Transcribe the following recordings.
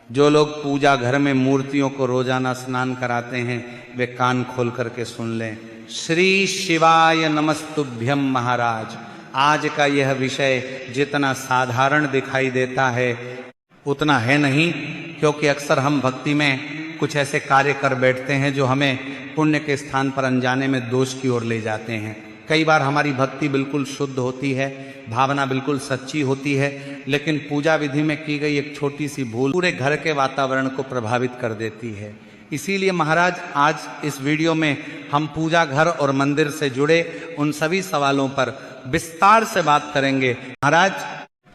जो लोग पूजा घर में मूर्तियों को रोजाना स्नान कराते हैं वे कान खोल करके सुन लें। श्री शिवाय नमस्तुभ्यम महाराज। आज का यह विषय जितना साधारण दिखाई देता है उतना है नहीं, क्योंकि अक्सर हम भक्ति में कुछ ऐसे कार्य कर बैठते हैं जो हमें पुण्य के स्थान पर अनजाने में दोष की ओर ले जाते हैं। कई बार हमारी भक्ति बिल्कुल शुद्ध होती है, भावना बिल्कुल सच्ची होती है, लेकिन पूजा विधि में की गई एक छोटी सी भूल पूरे घर के वातावरण को प्रभावित कर देती है। इसीलिए महाराज आज इस वीडियो में हम पूजा घर और मंदिर से जुड़े उन सभी सवालों पर विस्तार से बात करेंगे। महाराज,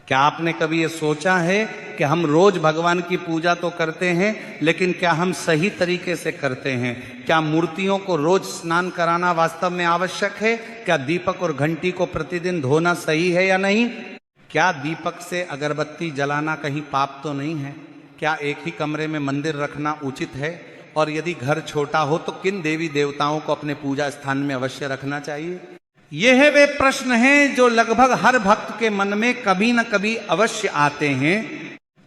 क्या आपने कभी ये सोचा है कि हम रोज भगवान की पूजा तो करते हैं, लेकिन क्या हम सही तरीके से करते हैं? क्या मूर्तियों को रोज स्नान कराना वास्तव में आवश्यक है? क्या दीपक और घंटी को प्रतिदिन धोना सही है या नहीं? क्या दीपक से अगरबत्ती जलाना कहीं पाप तो नहीं है? क्या एक ही कमरे में मंदिर रखना उचित है? और यदि घर छोटा हो तो किन देवी देवताओं को अपने पूजा स्थान में अवश्य रखना चाहिए? यह वे प्रश्न हैं जो लगभग हर भक्त के मन में कभी न कभी अवश्य आते हैं,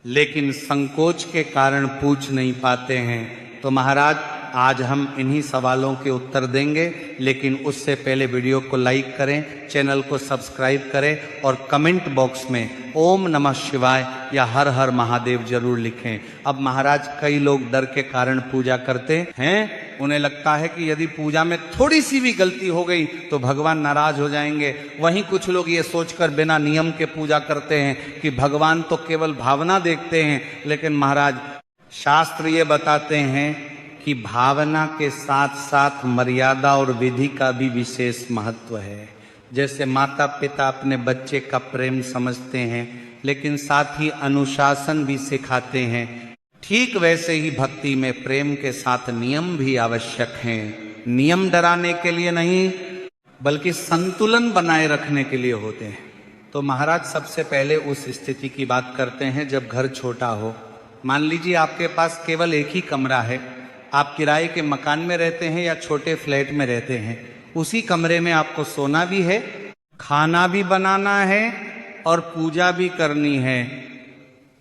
लेकिन संकोच के कारण पूछ नहीं पाते हैं। तो महाराज, आज हम इन्हीं सवालों के उत्तर देंगे, लेकिन उससे पहले वीडियो को लाइक करें, चैनल को सब्सक्राइब करें और कमेंट बॉक्स में ओम नमः शिवाय या हर हर महादेव जरूर लिखें। अब महाराज, कई लोग डर के कारण पूजा करते हैं। उन्हें लगता है कि यदि पूजा में थोड़ी सी भी गलती हो गई तो भगवान नाराज हो जाएंगे। वहीं कुछ लोग ये सोचकर बिना नियम के पूजा करते हैं कि भगवान तो केवल भावना देखते हैं। लेकिन महाराज, शास्त्र ये बताते हैं कि भावना के साथ साथ मर्यादा और विधि का भी विशेष महत्व है। जैसे माता पिता अपने बच्चे का प्रेम समझते हैं, लेकिन साथ ही अनुशासन भी सिखाते हैं, ठीक वैसे ही भक्ति में प्रेम के साथ नियम भी आवश्यक हैं। नियम डराने के लिए नहीं, बल्कि संतुलन बनाए रखने के लिए होते हैं। तो महाराज, सबसे पहले उस स्थिति की बात करते हैं जब घर छोटा हो। मान लीजिए आपके पास केवल एक ही कमरा है, आप किराए के मकान में रहते हैं या छोटे फ्लैट में रहते हैं। उसी कमरे में आपको सोना भी है, खाना भी बनाना है और पूजा भी करनी है।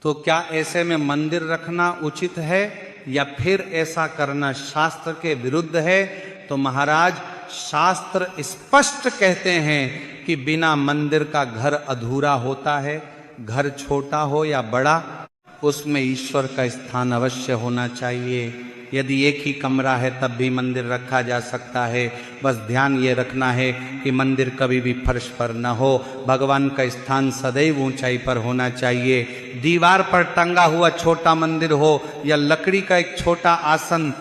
तो क्या ऐसे में मंदिर रखना उचित है या फिर ऐसा करना शास्त्र के विरुद्ध है? तो महाराज, शास्त्र स्पष्ट कहते हैं कि बिना मंदिर का घर अधूरा होता है। घर छोटा हो या बड़ा, उसमें ईश्वर का स्थान अवश्य होना चाहिए। यदि एक ही कमरा है तब भी मंदिर रखा जा सकता है। बस ध्यान ये रखना है कि मंदिर कभी भी फर्श पर न हो। भगवान का स्थान सदैव ऊंचाई पर होना चाहिए। दीवार पर टंगा हुआ छोटा मंदिर हो या लकड़ी का एक छोटा आसन,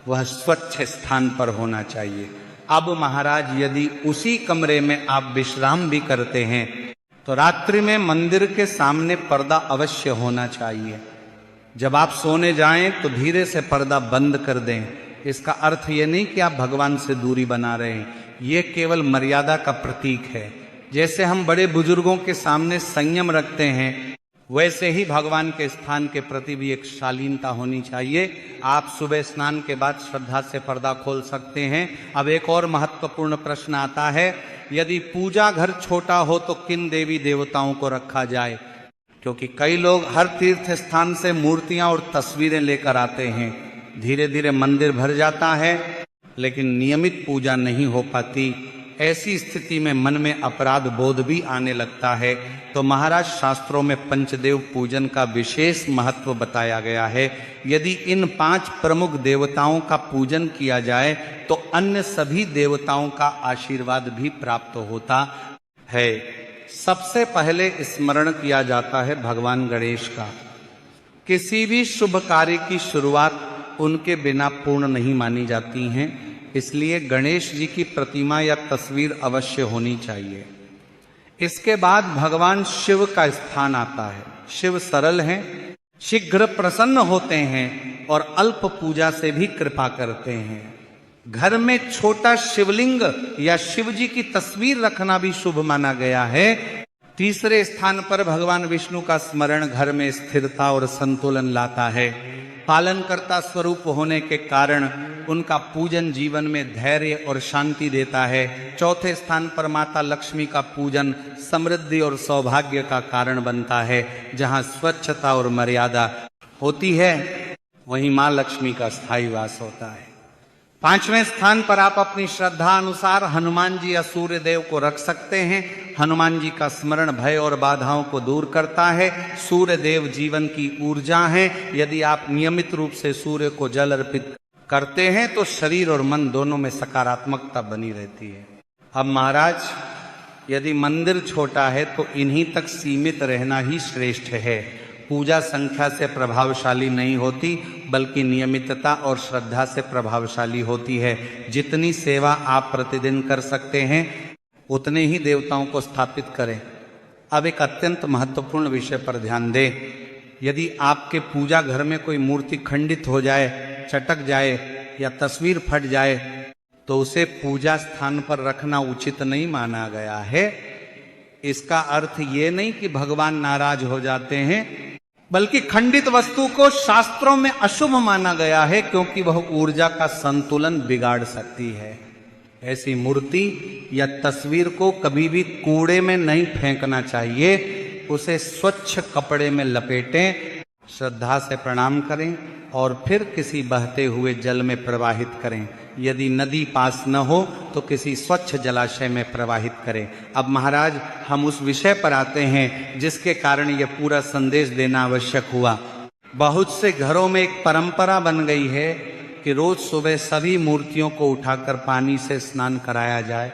वह स्वच्छ स्थान पर होना चाहिए। अब महाराज, यदि उसी कमरे में आप विश्राम भी करते हैं तो रात्रि में मंदिर के सामने पर्दा अवश्य होना चाहिए। जब आप सोने जाएं तो धीरे से पर्दा बंद कर दें। इसका अर्थ ये नहीं कि आप भगवान से दूरी बना रहे हैं, ये केवल मर्यादा का प्रतीक है। जैसे हम बड़े बुजुर्गों के सामने संयम रखते हैं, वैसे ही भगवान के स्थान के प्रति भी एक शालीनता होनी चाहिए। आप सुबह स्नान के बाद श्रद्धा से पर्दा खोल सकते हैं। अब एक और महत्वपूर्ण प्रश्न आता है, यदि पूजा घर छोटा हो तो किन देवी देवताओं को रखा जाए? क्योंकि कई लोग हर तीर्थ स्थान से मूर्तियां और तस्वीरें लेकर आते हैं। धीरे धीरे मंदिर भर जाता है, लेकिन नियमित पूजा नहीं हो पाती। ऐसी स्थिति में मन में अपराध बोध भी आने लगता है। तो महाराज, शास्त्रों में पंचदेव पूजन का विशेष महत्व बताया गया है। यदि इन 5 प्रमुख देवताओं का पूजन किया जाए तो अन्य सभी देवताओं का आशीर्वाद भी प्राप्त होता है। सबसे पहले स्मरण किया जाता है भगवान गणेश का। किसी भी शुभ कार्य की शुरुआत उनके बिना पूर्ण नहीं मानी जाती हैं, इसलिए गणेश जी की प्रतिमा या तस्वीर अवश्य होनी चाहिए। इसके बाद भगवान शिव का स्थान आता है। शिव सरल हैं, शीघ्र प्रसन्न होते हैं और अल्प पूजा से भी कृपा करते हैं। घर में छोटा शिवलिंग या शिव जी की तस्वीर रखना भी शुभ माना गया है। तीसरे स्थान पर भगवान विष्णु का स्मरण घर में स्थिरता और संतुलन लाता है। पालनकर्ता स्वरूप होने के कारण उनका पूजन जीवन में धैर्य और शांति देता है। चौथे स्थान पर माता लक्ष्मी का पूजन समृद्धि और सौभाग्य का कारण बनता है, जहां स्वच्छता और मर्यादा होती है, वहीं मां लक्ष्मी का स्थायी वास होता है। 5वें स्थान पर आप अपनी श्रद्धा अनुसार हनुमान जी या सूर्य देव को रख सकते हैं। हनुमान जी का स्मरण भय और बाधाओं को दूर करता है। सूर्य देव जीवन की ऊर्जा है। यदि आप नियमित रूप से सूर्य को जल अर्पित करते हैं तो शरीर और मन दोनों में सकारात्मकता बनी रहती है। अब महाराज, यदि मंदिर छोटा है तो इन्हीं तक सीमित रहना ही श्रेष्ठ है। पूजा संख्या से प्रभावशाली नहीं होती, बल्कि नियमितता और श्रद्धा से प्रभावशाली होती है। जितनी सेवा आप प्रतिदिन कर सकते हैं उतने ही देवताओं को स्थापित करें। अब एक अत्यंत महत्वपूर्ण विषय पर ध्यान दें। यदि आपके पूजा घर में कोई मूर्ति खंडित हो जाए, चटक जाए या तस्वीर फट जाए तो उसे पूजा स्थान पर रखना उचित नहीं माना गया है। इसका अर्थ ये नहीं कि भगवान नाराज हो जाते हैं, बल्कि खंडित वस्तु को शास्त्रों में अशुभ माना गया है, क्योंकि वह ऊर्जा का संतुलन बिगाड़ सकती है। ऐसी मूर्ति या तस्वीर को कभी भी कूड़े में नहीं फेंकना चाहिए, उसे स्वच्छ कपड़े में लपेटें, श्रद्धा से प्रणाम करें और फिर किसी बहते हुए जल में प्रवाहित करें। यदि नदी पास न हो तो किसी स्वच्छ जलाशय में प्रवाहित करें। अब महाराज, हम उस विषय पर आते हैं जिसके कारण यह पूरा संदेश देना आवश्यक हुआ। बहुत से घरों में एक परंपरा बन गई है कि रोज सुबह सभी मूर्तियों को उठाकर पानी से स्नान कराया जाए।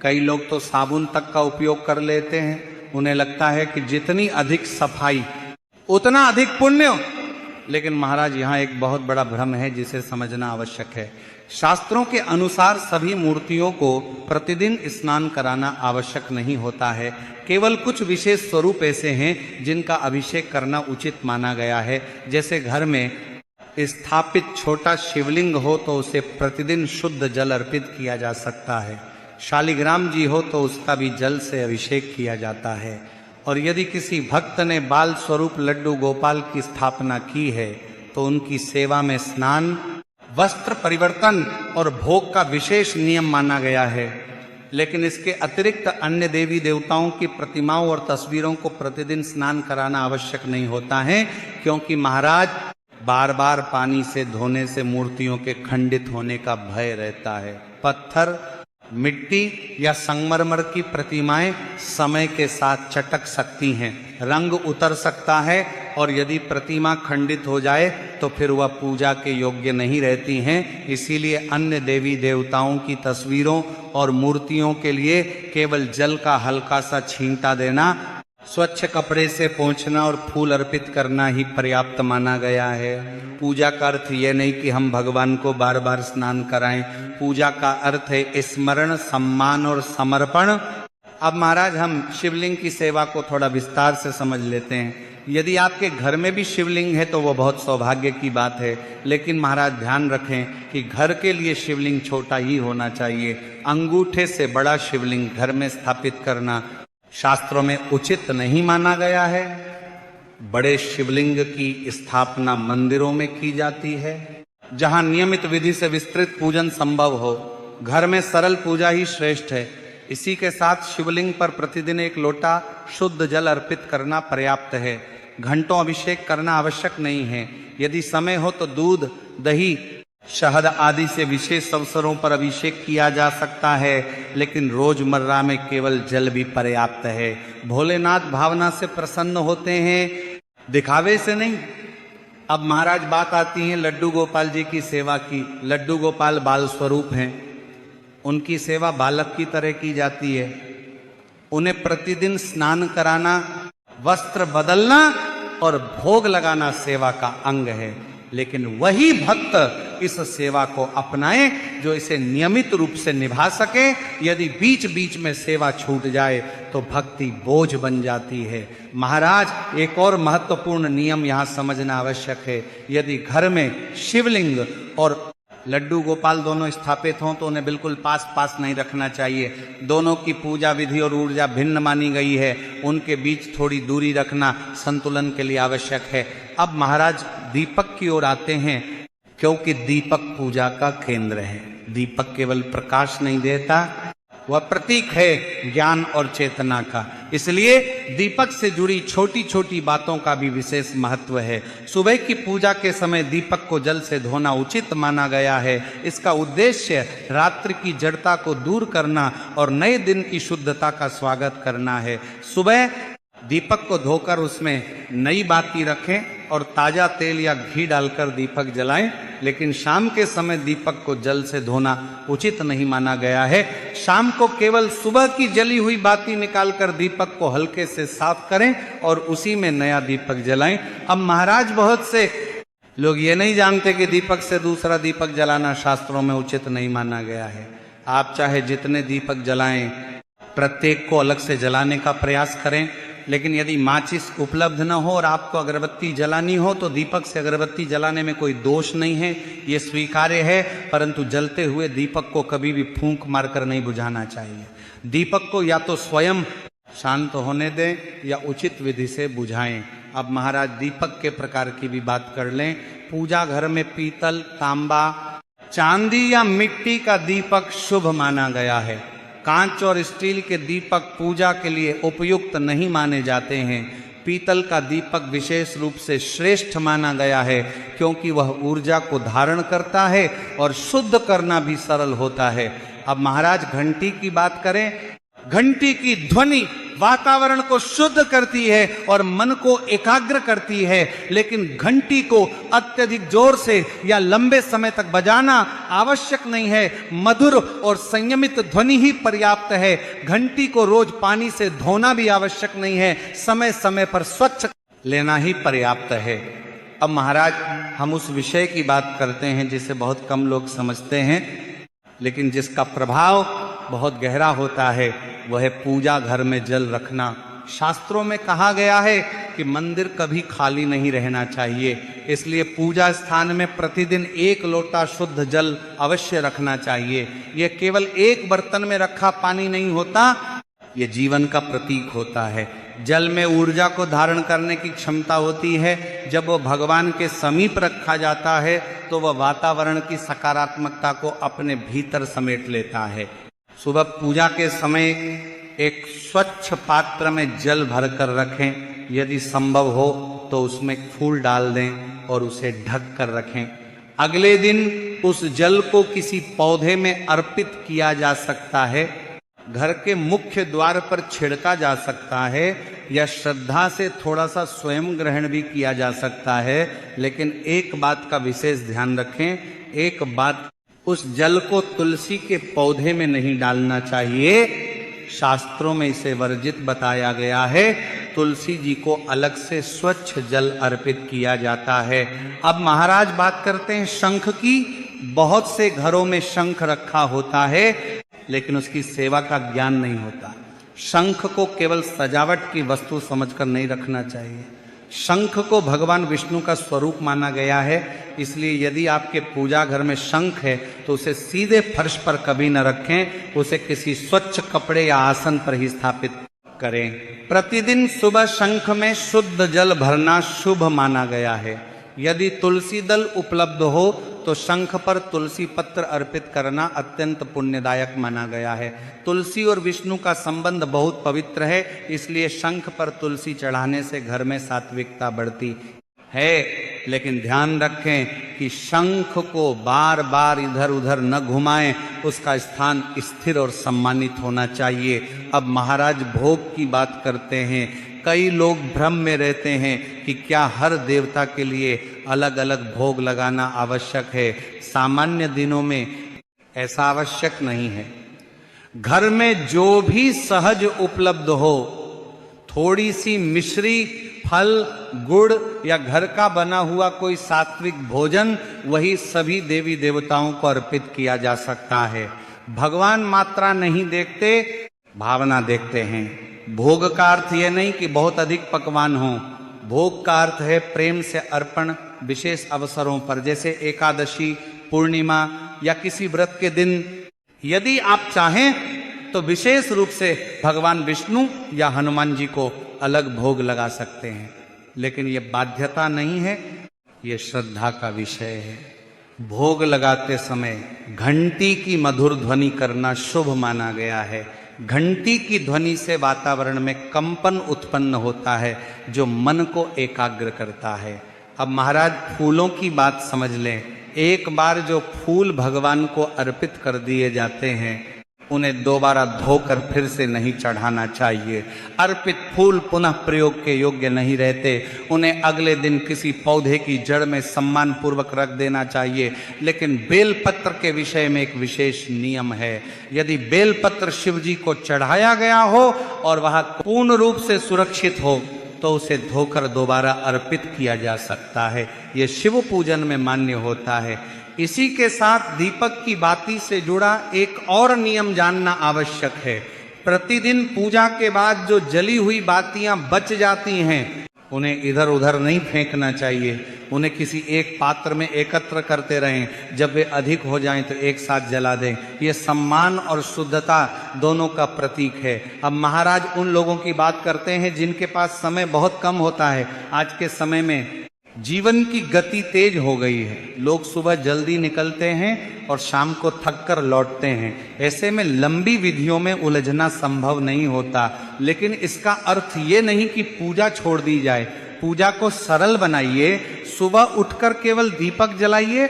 कई लोग तो साबुन तक का उपयोग कर लेते हैं। उन्हें लगता है कि जितनी अधिक सफाई उतना अधिक पुण्य। लेकिन महाराज, यहाँ एक बहुत बड़ा भ्रम है जिसे समझना आवश्यक है। शास्त्रों के अनुसार सभी मूर्तियों को प्रतिदिन स्नान कराना आवश्यक नहीं होता है। केवल कुछ विशेष स्वरूप ऐसे हैं जिनका अभिषेक करना उचित माना गया है। जैसे घर में स्थापित छोटा शिवलिंग हो तो उसे प्रतिदिन शुद्ध जल अर्पित किया जा सकता है। शालिग्राम जी हो तो उसका भी जल से अभिषेक किया जाता है। और यदि किसी भक्त ने बाल स्वरूप लड्डू गोपाल की स्थापना की है तो उनकी सेवा में स्नान, वस्त्र परिवर्तन और भोग का विशेष नियम माना गया है। लेकिन इसके अतिरिक्त अन्य देवी देवताओं की प्रतिमाओं और तस्वीरों को प्रतिदिन स्नान कराना आवश्यक नहीं होता है, क्योंकि महाराज, बार बार पानी से धोने से मूर्तियों के खंडित होने का भय रहता है। पत्थर, मिट्टी या संगमरमर की प्रतिमाएं समय के साथ चटक सकती हैं, रंग उतर सकता है और यदि प्रतिमा खंडित हो जाए तो फिर वह पूजा के योग्य नहीं रहती हैं। इसीलिए अन्य देवी देवताओं की तस्वीरों और मूर्तियों के लिए केवल जल का हल्का सा छींटा देना, स्वच्छ कपड़े से पोंछना और फूल अर्पित करना ही पर्याप्त माना गया है। पूजा का अर्थ यह नहीं कि हम भगवान को बार बार स्नान कराएं। पूजा का अर्थ है स्मरण, सम्मान और समर्पण। अब महाराज, हम शिवलिंग की सेवा को थोड़ा विस्तार से समझ लेते हैं। यदि आपके घर में भी शिवलिंग है तो वह बहुत सौभाग्य की बात है। लेकिन महाराज, ध्यान रखें कि घर के लिए शिवलिंग छोटा ही होना चाहिए। अंगूठे से बड़ा शिवलिंग घर में स्थापित करना शास्त्रों में उचित नहीं माना गया है। बड़े शिवलिंग की स्थापना मंदिरों में की जाती है, जहां नियमित विधि से विस्तृत पूजन संभव हो। घर में सरल पूजा ही श्रेष्ठ है। इसी के साथ शिवलिंग पर प्रतिदिन 1 लोटा शुद्ध जल अर्पित करना पर्याप्त है। घंटों अभिषेक करना आवश्यक नहीं है। यदि समय हो तो दूध, दही, शहद आदि से विशेष अवसरों पर अभिषेक किया जा सकता है, लेकिन रोजमर्रा में केवल जल भी पर्याप्त है। भोलेनाथ भावना से प्रसन्न होते हैं, दिखावे से नहीं। अब महाराज, बात आती है लड्डू गोपाल जी की सेवा की। लड्डू गोपाल बाल स्वरूप हैं, उनकी सेवा बालक की तरह की जाती है। उन्हें प्रतिदिन स्नान कराना, वस्त्र बदलना और भोग लगाना सेवा का अंग है। लेकिन वही भक्त इस सेवा को अपनाए जो इसे नियमित रूप से निभा सके। यदि बीच बीच में सेवा छूट जाए तो भक्ति बोझ बन जाती है। महाराज, एक और महत्वपूर्ण नियम यहाँ समझना आवश्यक है। यदि घर में शिवलिंग और लड्डू गोपाल दोनों स्थापित हों तो उन्हें बिल्कुल पास पास नहीं रखना चाहिए। दोनों की पूजा विधि और ऊर्जा भिन्न मानी गई है। उनके बीच थोड़ी दूरी रखना संतुलन के लिए आवश्यक है। अब महाराज, दीपक की ओर आते हैं, क्योंकि दीपक पूजा का केंद्र है। दीपक केवल प्रकाश नहीं देता, वह प्रतीक है ज्ञान और चेतना का। इसलिए दीपक से जुड़ी छोटी छोटी बातों का भी विशेष महत्व है। सुबह की पूजा के समय दीपक को जल से धोना उचित माना गया है। इसका उद्देश्य रात्रि की जड़ता को दूर करना और नए दिन की शुद्धता का स्वागत करना है। सुबह दीपक को धोकर उसमें नई बाती रखें और ताजा तेल या घी डालकर दीपक जलाएं, लेकिन शाम के समय दीपक को जल से धोना उचित नहीं माना गया है। शाम को केवल सुबह की जली हुई बाती निकालकर दीपक को हल्के से साफ करें और उसी में नया दीपक जलाएं। अब महाराज, बहुत से लोग ये नहीं जानते कि दीपक से दूसरा दीपक जलाना शास्त्रों में उचित नहीं माना गया है। आप चाहे जितने दीपक जलाएं, प्रत्येक को अलग से जलाने का प्रयास करें, लेकिन यदि माचिस उपलब्ध न हो और आपको अगरबत्ती जलानी हो तो दीपक से अगरबत्ती जलाने में कोई दोष नहीं है, ये स्वीकार्य है। परंतु जलते हुए दीपक को कभी भी फूंक मारकर नहीं बुझाना चाहिए। दीपक को या तो स्वयं शांत होने दें या उचित विधि से बुझाएं। अब महाराज दीपक के प्रकार की भी बात कर लें। पूजा घर में पीतल, तांबा, चांदी या मिट्टी का दीपक शुभ माना गया है। कांच और स्टील के दीपक पूजा के लिए उपयुक्त नहीं माने जाते हैं। पीतल का दीपक विशेष रूप से श्रेष्ठ माना गया है, क्योंकि वह ऊर्जा को धारण करता है और शुद्ध करना भी सरल होता है। अब महाराज घंटी की बात करें। घंटी की ध्वनि वातावरण को शुद्ध करती है और मन को एकाग्र करती है, लेकिन घंटी को अत्यधिक जोर से या लंबे समय तक बजाना आवश्यक नहीं है। मधुर और संयमित ध्वनि ही पर्याप्त है। घंटी को रोज पानी से धोना भी आवश्यक नहीं है, समय समय पर स्वच्छ लेना ही पर्याप्त है। अब महाराज हम उस विषय की बात करते हैं जिसे बहुत कम लोग समझते हैं, लेकिन जिसका प्रभाव बहुत गहरा होता है, वह है पूजा घर में जल रखना। शास्त्रों में कहा गया है कि मंदिर कभी खाली नहीं रहना चाहिए, इसलिए पूजा स्थान में प्रतिदिन 1 लोटा शुद्ध जल अवश्य रखना चाहिए। यह केवल एक बर्तन में रखा पानी नहीं होता, यह जीवन का प्रतीक होता है। जल में ऊर्जा को धारण करने की क्षमता होती है। जब वह भगवान के समीप रखा जाता है तो वह वातावरण की सकारात्मकता को अपने भीतर समेट लेता है। सुबह पूजा के समय एक स्वच्छ पात्र में जल भरकर रखें। यदि संभव हो तो उसमें फूल डाल दें और उसे ढक कर रखें। अगले दिन उस जल को किसी पौधे में अर्पित किया जा सकता है, घर के मुख्य द्वार पर छिड़का जा सकता है, या श्रद्धा से थोड़ा सा स्वयं ग्रहण भी किया जा सकता है। लेकिन एक बात का विशेष ध्यान रखें, एक बात, उस जल को तुलसी के पौधे में नहीं डालना चाहिए। शास्त्रों में इसे वर्जित बताया गया है। तुलसी जी को अलग से स्वच्छ जल अर्पित किया जाता है। अब महाराज बात करते हैं शंख की। बहुत से घरों में शंख रखा होता है, लेकिन उसकी सेवा का ज्ञान नहीं होता। शंख को केवल सजावट की वस्तु समझकर नहीं रखना चाहिए। शंख को भगवान विष्णु का स्वरूप माना गया है, इसलिए यदि आपके पूजा घर में शंख है तो उसे सीधे फर्श पर कभी न रखें, उसे किसी स्वच्छ कपड़े या आसन पर ही स्थापित करें। प्रतिदिन सुबह शंख में शुद्ध जल भरना शुभ माना गया है। यदि तुलसी दल उपलब्ध हो तो शंख पर तुलसी पत्र अर्पित करना अत्यंत पुण्यदायक माना गया है। तुलसी और विष्णु का संबंध बहुत पवित्र है, इसलिए शंख पर तुलसी चढ़ाने से घर में सात्विकता बढ़ती है। लेकिन ध्यान रखें कि शंख को बार बार इधर उधर न घुमाएं, उसका स्थान स्थिर और सम्मानित होना चाहिए। अब महाराज भोग की बात करते हैं। कई लोग भ्रम में रहते हैं कि क्या हर देवता के लिए अलग अलग भोग लगाना आवश्यक है। सामान्य दिनों में ऐसा आवश्यक नहीं है। घर में जो भी सहज उपलब्ध हो, थोड़ी सी मिश्री, फल, गुड़ या घर का बना हुआ कोई सात्विक भोजन, वही सभी देवी देवताओं को अर्पित किया जा सकता है। भगवान मात्रा नहीं देखते, भावना देखते हैं। भोग का अर्थ यह नहीं कि बहुत अधिक पकवान हो। भोग का अर्थ है प्रेम से अर्पण विशेष अवसरों पर, जैसे एकादशी, पूर्णिमा या किसी व्रत के दिन। यदि आप चाहें तो विशेष रूप से भगवान विष्णु या हनुमान जी को अलग भोग लगा सकते हैं, लेकिन ये बाध्यता नहीं है, ये श्रद्धा का विषय है। भोग लगाते समय घंटी की मधुर ध्वनि करना शुभ माना गया है। घंटी की ध्वनि से वातावरण में कंपन उत्पन्न होता है जो मन को एकाग्र करता है। अब महाराज फूलों की बात समझ लें। एक बार जो फूल भगवान को अर्पित कर दिए जाते हैं उन्हें दोबारा धोकर फिर से नहीं चढ़ाना चाहिए। अर्पित फूल पुनः प्रयोग के योग्य नहीं रहते, उन्हें अगले दिन किसी पौधे की जड़ में सम्मान पूर्वक रख देना चाहिए। लेकिन बेलपत्र के विषय में एक विशेष नियम है। यदि बेलपत्र शिव जी को चढ़ाया गया हो और वह पूर्ण रूप से सुरक्षित हो तो उसे धोकर दोबारा अर्पित किया जा सकता है। ये शिव पूजन में मान्य होता है। इसी के साथ दीपक की बाती से जुड़ा एक और नियम जानना आवश्यक है। प्रतिदिन पूजा के बाद जो जली हुई बातियां बच जाती हैं उन्हें इधर उधर नहीं फेंकना चाहिए, उन्हें किसी एक पात्र में एकत्र करते रहें। जब वे अधिक हो जाएं तो एक साथ जला दें। ये सम्मान और शुद्धता दोनों का प्रतीक है। अब महाराज उन लोगों की बात करते हैं जिनके पास समय बहुत कम होता है। आज के समय में जीवन की गति तेज हो गई है, लोग सुबह जल्दी निकलते हैं और शाम को थक कर लौटते हैं। ऐसे में लंबी विधियों में उलझना संभव नहीं होता। लेकिन इसका अर्थ ये नहीं कि पूजा छोड़ दी जाए। पूजा को सरल बनाइए। सुबह उठकर केवल दीपक जलाइए,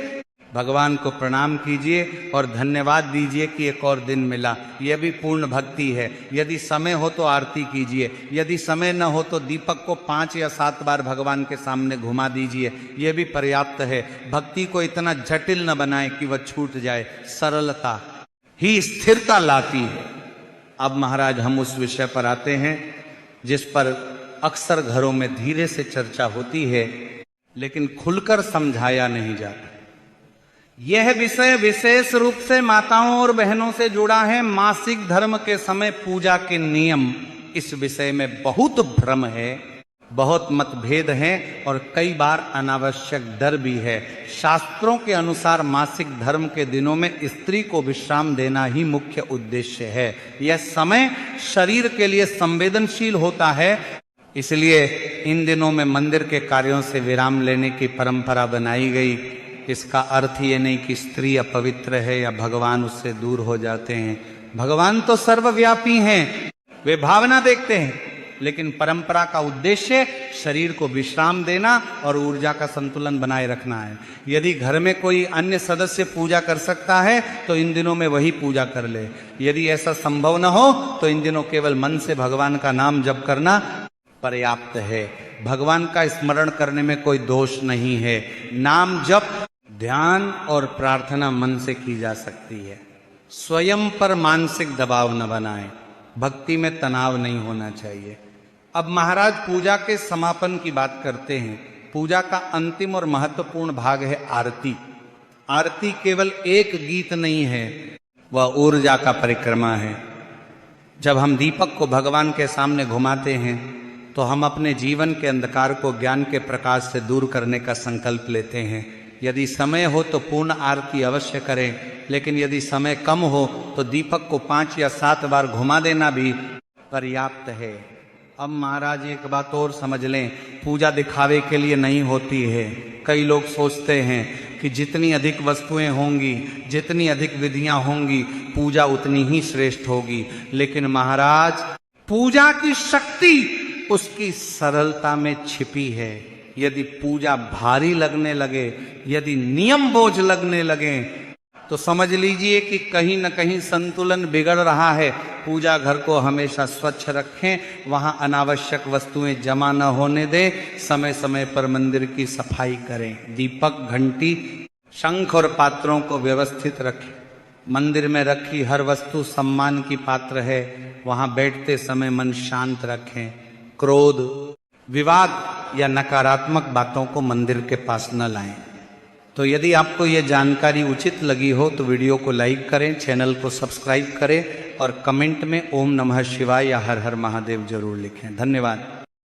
भगवान को प्रणाम कीजिए और धन्यवाद दीजिए कि एक और दिन मिला। यह भी पूर्ण भक्ति है। यदि समय हो तो आरती कीजिए, यदि समय न हो तो दीपक को 5 या 7 बार भगवान के सामने घुमा दीजिए, यह भी पर्याप्त है। भक्ति को इतना जटिल न बनाएं कि वह छूट जाए। सरलता ही स्थिरता लाती है। अब महाराज हम उस विषय पर आते हैं जिस पर अक्सर घरों में धीरे से चर्चा होती है लेकिन खुलकर समझाया नहीं जाता। यह विषय विशेष रूप से माताओं और बहनों से जुड़ा है। मासिक धर्म के समय पूजा के नियम, इस विषय में बहुत भ्रम है, बहुत मतभेद हैं और कई बार अनावश्यक डर भी है। शास्त्रों के अनुसार मासिक धर्म के दिनों में स्त्री को विश्राम देना ही मुख्य उद्देश्य है। यह समय शरीर के लिए संवेदनशील होता है, इसलिए इन दिनों में मंदिर के कार्यों से विराम लेने की परंपरा बनाई गई। इसका अर्थ ये नहीं कि स्त्री अपवित्र है या भगवान उससे दूर हो जाते हैं। भगवान तो सर्वव्यापी हैं, वे भावना देखते हैं। लेकिन परंपरा का उद्देश्य शरीर को विश्राम देना और ऊर्जा का संतुलन बनाए रखना है। यदि घर में कोई अन्य सदस्य पूजा कर सकता है तो इन दिनों में वही पूजा कर ले। यदि ऐसा संभव न हो तो इन दिनों केवल मन से भगवान का नाम जप करना पर्याप्त है। भगवान का स्मरण करने में कोई दोष नहीं है। नाम जप, ध्यान और प्रार्थना मन से की जा सकती है। स्वयं पर मानसिक दबाव न बनाएं। भक्ति में तनाव नहीं होना चाहिए। अब महाराज पूजा के समापन की बात करते हैं। पूजा का अंतिम और महत्वपूर्ण भाग है आरती। आरती केवल एक गीत नहीं है, वह ऊर्जा का परिक्रमा है। जब हम दीपक को भगवान के सामने घुमाते हैं तो हम अपने जीवन के अंधकार को ज्ञान के प्रकाश से दूर करने का संकल्प लेते हैं। यदि समय हो तो पूर्ण आरती अवश्य करें, लेकिन यदि समय कम हो तो दीपक को 5 या 7 बार घुमा देना भी पर्याप्त है। अब महाराज एक बात और समझ लें, पूजा दिखावे के लिए नहीं होती है। कई लोग सोचते हैं कि जितनी अधिक वस्तुएं होंगी, जितनी अधिक विधियां होंगी, पूजा उतनी ही श्रेष्ठ होगी। लेकिन महाराज पूजा की शक्ति उसकी सरलता में छिपी है। यदि पूजा भारी लगने लगे, यदि नियम बोझ लगने लगे तो समझ लीजिए कि कहीं न कहीं संतुलन बिगड़ रहा है। पूजा घर को हमेशा स्वच्छ रखें, वहां अनावश्यक वस्तुएं जमा न होने दें। समय समय पर मंदिर की सफाई करें। दीपक, घंटी, शंख और पात्रों को व्यवस्थित रखें। मंदिर में रखी हर वस्तु सम्मान की पात्र है। वहां बैठते समय मन शांत रखें। क्रोध, विवाद या नकारात्मक बातों को मंदिर के पास न लाएं। तो यदि आपको यह जानकारी उचित लगी हो तो वीडियो को लाइक करें, चैनल को सब्सक्राइब करें और कमेंट में ओम नमः शिवाय या हर हर महादेव जरूर लिखें। धन्यवाद।